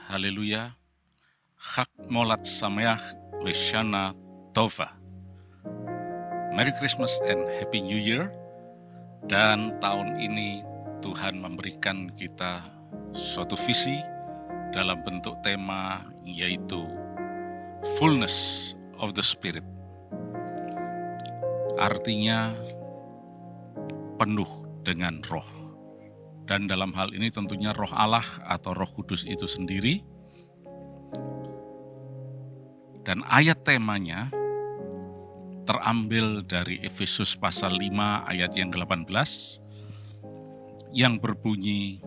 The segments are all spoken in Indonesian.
Haleluya. Chag Molat Sameach Veshana Tova. Merry Christmas and Happy New Year. Dan tahun ini Tuhan memberikan kita suatu visi dalam bentuk tema, yaitu Fullness of the Spirit. Artinya penuh dengan roh. Dan dalam hal ini tentunya roh Allah atau roh kudus itu sendiri. Dan ayat temanya terambil dari Efesus pasal 5 ayat yang ke-18 yang berbunyi,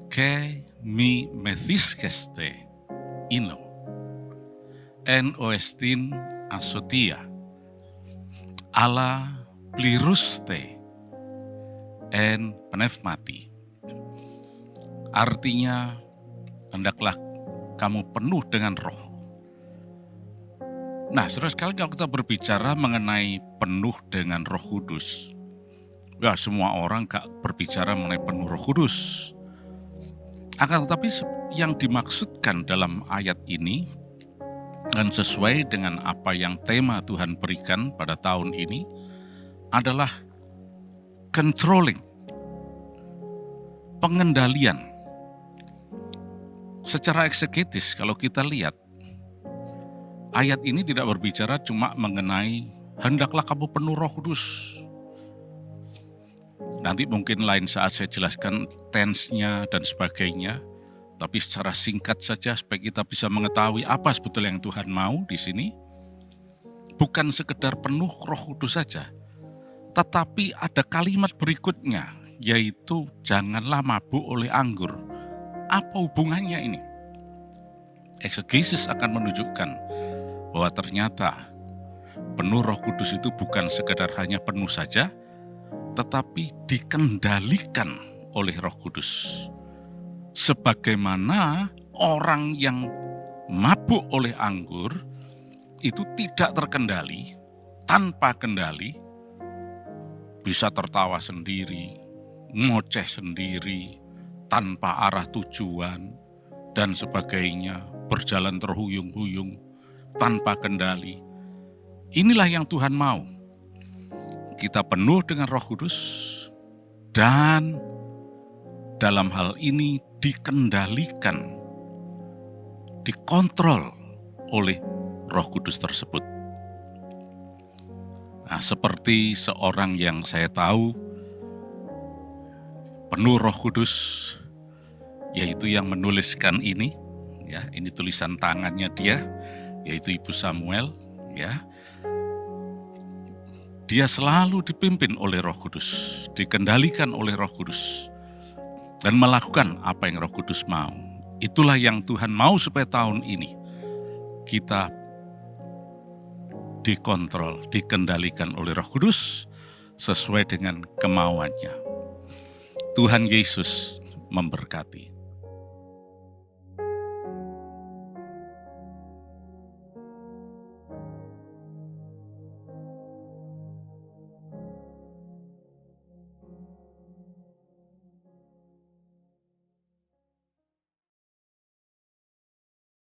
Ke mi methiskeste ino, en oestin asotia, ala pliruste, en pneumati. Artinya, hendaklah kamu penuh dengan roh. Nah, saudara sekali, kalau kita berbicara mengenai penuh dengan Roh Kudus, ya semua orang gak berbicara mengenai penuh Roh Kudus. Akan tetapi yang dimaksudkan dalam ayat ini, dan sesuai dengan apa yang tema Tuhan berikan pada tahun ini, adalah controlling, pengendalian. Secara eksegetis, kalau kita lihat, ayat ini tidak berbicara cuma mengenai hendaklah kamu penuh Roh Kudus. Nanti mungkin lain saat saya jelaskan tense-nya dan sebagainya, tapi secara singkat saja supaya kita bisa mengetahui apa sebetulnya yang Tuhan mau di sini. Bukan sekedar penuh Roh Kudus saja, tetapi ada kalimat berikutnya, yaitu janganlah mabuk oleh anggur. Apa hubungannya ini? Eksegesis akan menunjukkan bahwa ternyata penuh Roh Kudus itu bukan sekedar hanya penuh saja, tetapi dikendalikan oleh Roh Kudus. Sebagaimana orang yang mabuk oleh anggur itu tidak terkendali, tanpa kendali, bisa tertawa sendiri, ngoceh sendiri, tanpa arah tujuan, dan sebagainya, berjalan terhuyung-huyung, tanpa kendali. Inilah yang Tuhan mau. Kita penuh dengan Roh Kudus, dan dalam hal ini dikendalikan, dikontrol oleh Roh Kudus tersebut. Nah, seperti seorang yang saya tahu penuh Roh Kudus, yaitu yang menuliskan ini, ya, ini tulisan tangannya dia, yaitu Ibu Samuel, ya. Dia selalu dipimpin oleh Roh Kudus, dikendalikan oleh Roh Kudus, dan melakukan apa yang Roh Kudus mau. Itulah yang Tuhan mau supaya tahun ini kita dikontrol, dikendalikan oleh Roh Kudus sesuai dengan kemauannya. Tuhan Yesus memberkati.